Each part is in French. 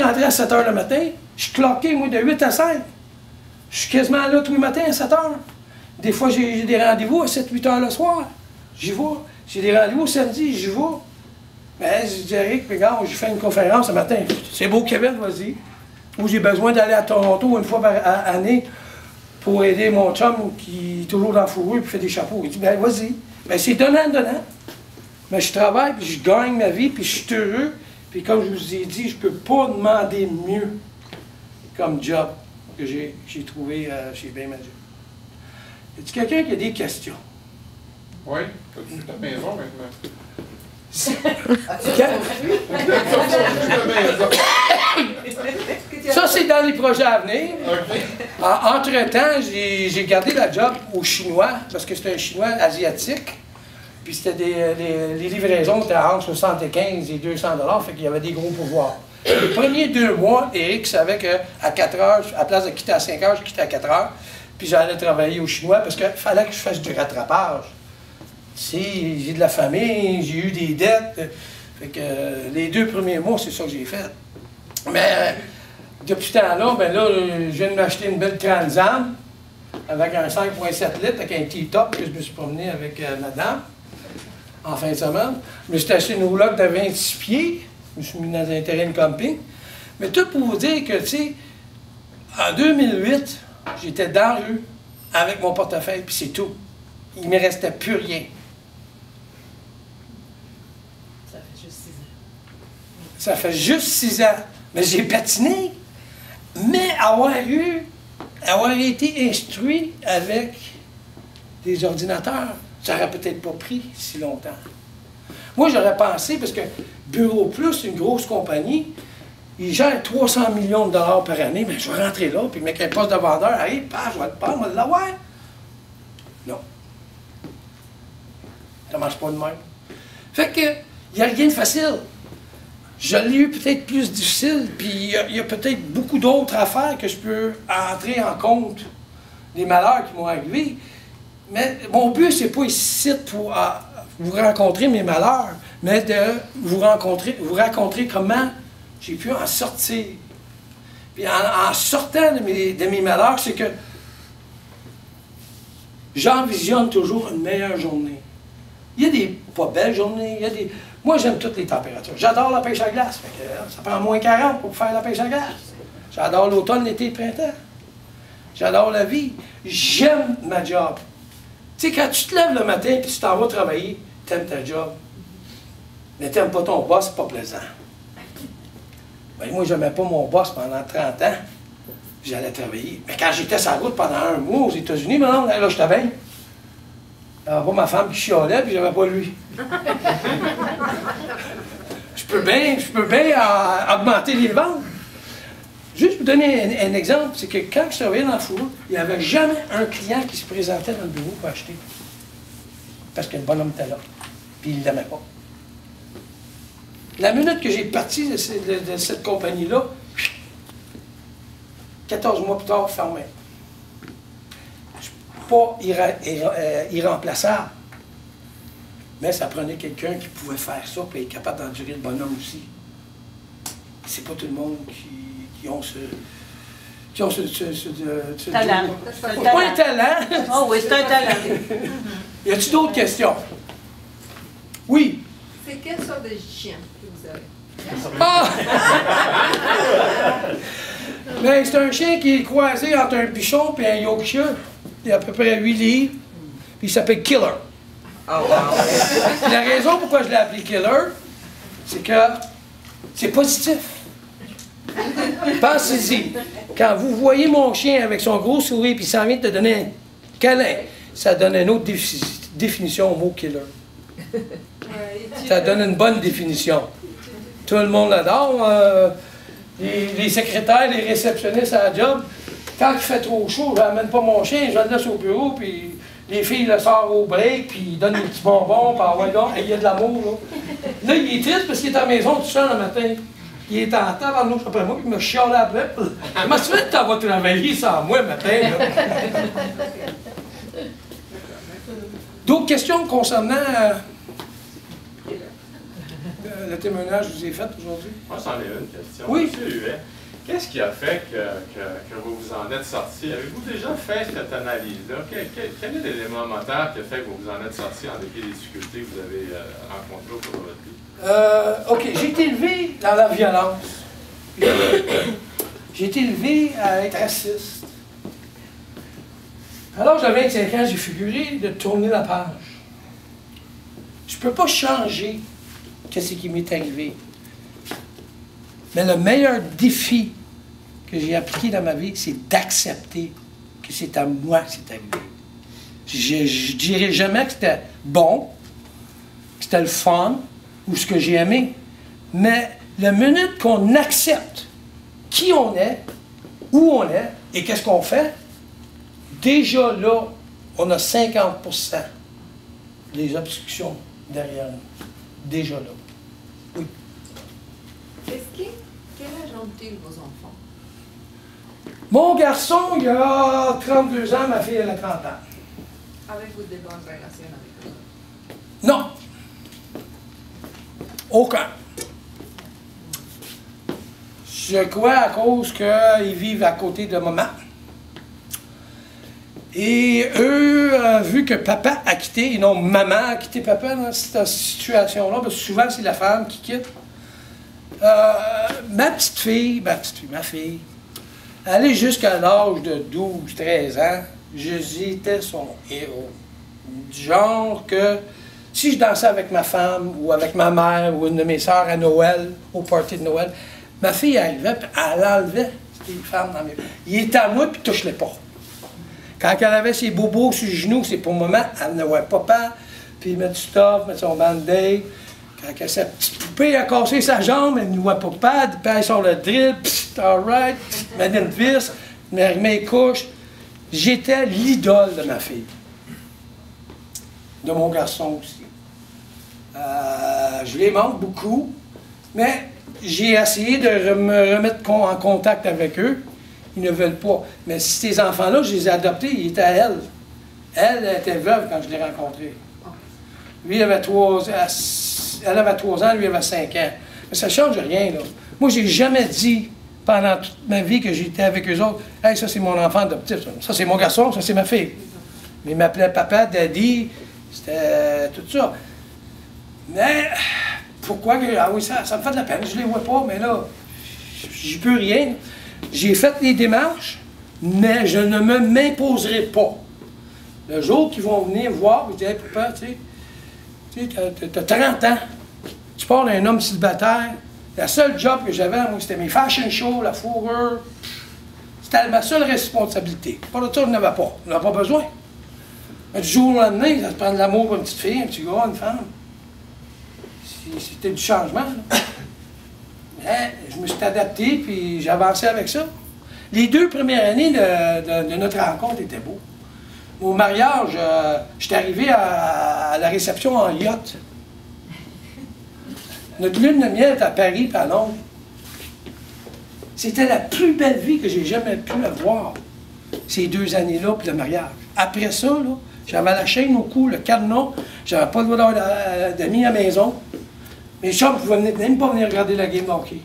rentrais à 7 h le matin, je cloquais, moi, de 8 à 5. Je suis quasiment là tous les matins à 7 h. Des fois, j'ai des rendez-vous à 7-8 h le soir. J'y vais. J'ai des rendez-vous samedi, j'y vais. Ben, je dis, Eric, regarde, j'ai fait une conférence ce matin. C'est beau, Kevin, vas-y. Ou j'ai besoin d'aller à Toronto une fois par année pour aider mon chum qui est toujours dans la fourrure et fait des chapeaux. Il dit, ben, vas-y. Ben, c'est donnant. Mais je travaille, puis je gagne ma vie, puis je suis heureux. Puis comme je vous ai dit, je ne peux pas demander mieux comme job que j'ai trouvé chez Baymagic. Y a-t-il quelqu'un qui a des questions? Oui, as-tu ta maison maintenant? Ça, c'est dans les projets à venir. Okay. Entre-temps, j'ai gardé la job aux Chinois, parce que c'était un Chinois asiatique. Puis c'était les livraisons étaient entre 75 et 200 $, fait qu'il y avait des gros pouvoirs. Les premiers 2 mois, Eric savait qu'à 4 h, à place de quitter à 5 h, je quittais à 4 h. Puis j'allais travailler aux Chinois parce qu'il fallait que je fasse du rattrapage. Si j'ai de la famille, j'ai eu des dettes. Fait que les 2 premiers mois, c'est ça que j'ai fait. Mais depuis ce temps-là, ben là, je viens de m'acheter une belle Transam avec un 5,7 litres, avec un T-top que je me suis promené avec madame en fin de semaine. Je me suis acheté une roulotte de 26 pieds. Je me suis mis dans un terrain de camping. Mais tout pour vous dire que, tu sais, en 2008, j'étais dans la rue avec mon portefeuille, puis c'est tout. Il ne me restait plus rien. Ça fait juste 6 ans. Ça fait juste 6 ans. Mais j'ai patiné. Mais avoir été instruit avec des ordinateurs, ça n'aurait peut-être pas pris si longtemps. Moi, j'aurais pensé, parce que Bureau Plus, une grosse compagnie, ils gèrent 300 millions de dollars par année, mais je vais rentrer là, puis le mec, un poste de vendeur, arrive, je vais te prendre, on va l'avoir. Non. Ça ne marche pas de même. Fait que, il n'y a rien de facile. Je l'ai eu peut-être plus difficile, puis il y a peut-être beaucoup d'autres affaires que je peux entrer en compte des malheurs qui m'ont arrivé. Mais mon but, c'est pas ici pour vous rencontrer mes malheurs, mais de vous raconter comment j'ai pu en sortir. Puis en sortant de mes malheurs, c'est que j'envisionne toujours une meilleure journée. Il y a des pas belles journées, il y a des... Moi, j'aime toutes les températures. J'adore la pêche à glace. Fait que, ça prend moins 40 pour faire la pêche à glace. J'adore l'automne, l'été, le printemps. J'adore la vie. J'aime ma job. Tu sais, quand tu te lèves le matin et tu t'en vas travailler, tu aimes ta job. Mais tu n'aimes pas ton boss, c'est pas plaisant. Ben, moi, je n'aimais pas mon boss pendant 30 ans. J'allais travailler. Mais quand j'étais sur la route pendant 1 mois aux États-Unis, maintenant, là, j'étais bien. J'avais pas ma femme qui chialait, puis j'avais pas lui. Je peux bien augmenter les ventes. Juste pour donner un exemple, c'est que quand je travaillais dans le four, il n'y avait jamais un client qui se présentait dans le bureau pour acheter. Parce que le bonhomme était là. Puis il ne l'aimait pas. La minute que j'ai parti de cette compagnie-là, 14 mois plus tard, fermé. Pas irremplaçable. Mais ça prenait quelqu'un qui pouvait faire ça et être capable d'endurer le bonhomme aussi. C'est pas tout le monde qui ont ce talent. C'est pas un talent. Oh oui, c'est un talent. Y a-t-il d'autres questions? Oui. C'est quelle sorte de chien que vous avez? Ah! Ben, c'est un chien qui est croisé entre un bichon et un Yorkshire. Il a à peu près 8 livres. Puis il s'appelle Killer. Oh, wow. La raison pourquoi je l'ai appelé Killer, c'est que c'est positif. Pensez-y. Quand vous voyez mon chien avec son gros sourire et il s'en vient de te donner un câlin, ça donne une autre définition au mot Killer. Ça donne une bonne définition. Tout le monde l'adore. Les secrétaires, les réceptionnistes à la job, quand il fait trop chaud, je n'amène pas mon chien, je le laisse au bureau, puis les filles le sortent au break, puis ils donnent des petits bonbons, puis ouais, là, il y a de l'amour. Là, il est triste parce qu'il est à la maison tout seul le matin. Il est en temps avant nous, après moi, puis il me chiale après. Comment tu fais que tu vas travailler sans moi le matin? D'autres questions concernant le témoignage que je vous ai fait aujourd'hui? Moi, j'en ai une question. Oui. Monsieur Huet, qu'est-ce qui a fait que vous vous en êtes sorti? Avez-vous déjà fait cette analyse-là? Quel est l'élément moteur qui a fait que vous vous en êtes sorti en dépit des difficultés que vous avez rencontrées au cours de votre vie? OK, j'ai été élevé dans la violence. J'ai été élevé à être raciste. Alors, j'avais 25 ans, j'ai figuré de tourner la page. Je ne peux pas changer ce qui m'est arrivé. Mais le meilleur défi que j'ai appliqué dans ma vie, c'est d'accepter que c'est à moi que c'est arrivé. Je ne dirais jamais que c'était bon, que c'était le fun, ou ce que j'ai aimé. Mais la minute qu'on accepte qui on est, où on est et qu'est-ce qu'on fait, déjà là, on a 50% des obstructions derrière nous. Déjà là. Oui. Quel âge ont-ils vos enfants? Mon garçon, il a 32 ans, ma fille, elle a 30 ans. Avez-vous des bonnes relations avec eux? Non. Aucun. Je crois à cause qu'ils vivent à côté de maman. Et eux, vu que papa a quitté, et non maman a quitté papa dans cette situation-là, parce que souvent c'est la femme qui quitte. Ma fille, elle est jusqu'à l'âge de 12-13 ans, j'étais son héros. Du genre que si je dansais avec ma femme ou avec ma mère ou une de mes sœurs à Noël, au party de Noël, ma fille arrivait et elle enlevait les femmes dans mes... Il était à moi puis touche-les pas. Quand elle avait ses bobos sur les genoux, c'est pour maman, elle ne voit papa, puis mettre du stuff, mettre son band-aid. Quand sa petite poupée a cassé sa jambe, elle ne voit papa, puis elle sort le drill, psst, all right, met une vis, me remet les couches. J'étais l'idole de ma fille. De mon garçon aussi. Je les manque beaucoup, mais j'ai essayé de me remettre en contact avec eux. Ils ne veulent pas. Mais ces enfants-là, je les ai adoptés, ils étaient à elle. Elle était veuve quand je l'ai rencontrée. Lui, il avait 3 ans, elle avait 3 ans, lui avait 5 ans. Mais ça ne change rien, là. Moi, je n'ai jamais dit pendant toute ma vie que j'étais avec eux autres, « Hey, ça, c'est mon enfant adoptif. Ça, c'est mon garçon, ça, c'est ma fille. » Mais ils m'appelaient papa, daddy, c'était tout ça. Mais pourquoi que... Ah oui, ça me fait de la peine, je ne les vois pas, mais là, j'y peux rien. J'ai fait les démarches, mais je ne m'imposerai pas. Le jour qu'ils vont venir voir, ils disent, hey, papa, tu sais, t'as 30 ans, tu parles d'un homme célibataire, la seule job que j'avais, moi, c'était mes fashion shows, la fourrure, c'était ma seule responsabilité. Pas de ça, je n'en avais pas. On n'en a pas besoin. Mais du jour au lendemain, ça se prend de l'amour pour une petite fille, un petit gars, une femme. C'était du changement, là. Mais je me suis adapté, puis j'ai avancé avec ça. Les 2 premières années de notre rencontre étaient beaux. Au mariage, j'étais arrivé à la réception en yacht. Notre lune de miel était à Paris, puis à Londres. C'était la plus belle vie que j'ai jamais pu avoir, ces 2 années-là, puis le mariage. Après ça, là, j'avais la chaîne au cou, le cadenas, j'avais pas le droit d'avoir d'amis à la maison. Mes chums ne pouvaient même pas venir regarder la game de hockey.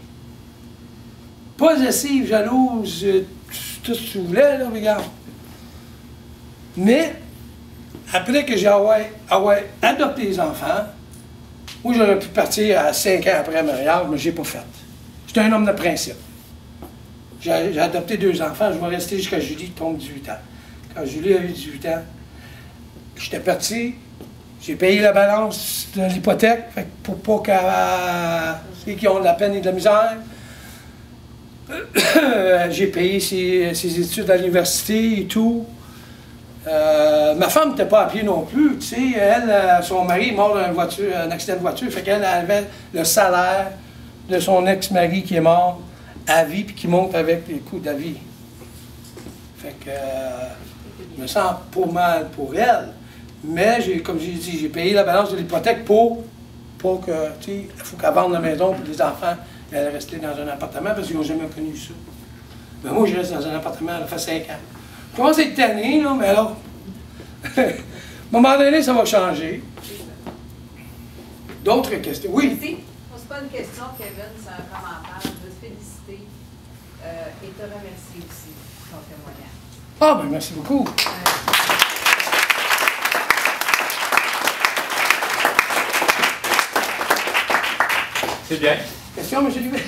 Possessive, jalouse, tout ce que tu voulais, là, regarde. Mais, après que j'ai adopté les enfants, moi j'aurais pu partir à 5 ans après le mariage, mais je n'ai pas fait. J'étais un homme de principe. J'ai adopté 2 enfants, je vais rester jusqu'à Julie qui tombe 18 ans. Quand Julie a eu 18 ans, j'étais parti. J'ai payé la balance de l'hypothèque pour pas ceux qui ont de la peine et de la misère. J'ai payé ses études à l'université et tout. Ma femme n'était pas à pied non plus. Tu sais, elle, son mari est mort d'un accident de voiture. Fait qu'elle avait le salaire de son ex-mari qui est mort à vie puis qui monte avec les coûts de la vie. Fait que je me sens pas mal pour elle. Mais, comme j'ai dit, j'ai payé la balance de l'hypothèque pour que, tu sais, il faut qu'elle vende la maison pour les enfants et elle rester dans un appartement parce qu'ils n'ont jamais connu ça. Mais moi, je reste dans un appartement, ça fait 5 ans. Je commence à être tanné, là, mais alors, à un moment donné, ça va changer. D'autres questions? Oui? Merci. c'est pas une question, Kevin, c'est un commentaire. Je veux te féliciter et te remercier aussi pour ton témoignage. Ah, ben merci beaucoup. C'est bien. Question, M. Dubé?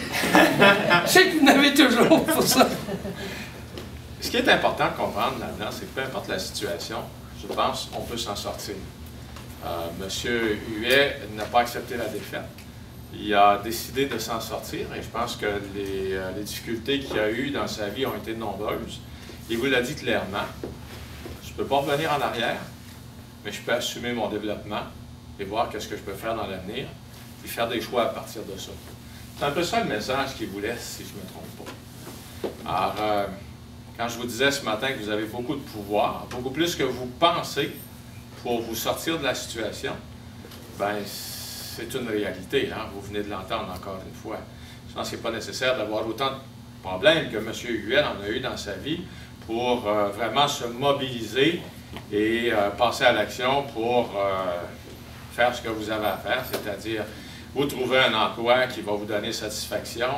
Je sais que vous en avez toujours pour ça. Ce qui est important de comprendre là-dedans, c'est que peu importe la situation, je pense qu'on peut s'en sortir. Monsieur Huet n'a pas accepté la défaite. Il a décidé de s'en sortir et je pense que les difficultés qu'il a eues dans sa vie ont été nombreuses. Il vous l'a dit clairement. Je ne peux pas revenir en arrière, mais je peux assumer mon développement et voir qu'est-ce que je peux faire dans l'avenir, puis faire des choix à partir de ça. C'est un peu ça le message qu'il vous laisse, si je ne me trompe pas. Alors, quand je vous disais ce matin que vous avez beaucoup de pouvoir, beaucoup plus que vous pensez pour vous sortir de la situation, ben c'est une réalité. Hein? Vous venez de l'entendre encore une fois. Je pense qu'il n'est pas nécessaire d'avoir autant de problèmes que M. Huet en a eu dans sa vie pour vraiment se mobiliser et passer à l'action pour faire ce que vous avez à faire, c'est-à-dire vous trouver un emploi qui va vous donner satisfaction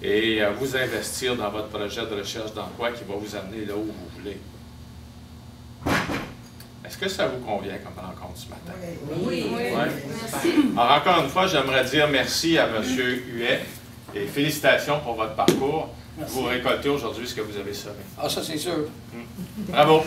et vous investir dans votre projet de recherche d'emploi qui va vous amener là où vous voulez. Est-ce que ça vous convient comme rencontre ce matin? Oui. Ouais. Merci. Alors, encore une fois, j'aimerais dire merci à M. Huet et félicitations pour votre parcours. Merci. Vous récoltez aujourd'hui ce que vous avez semé. Ah, ça, c'est sûr. Bravo!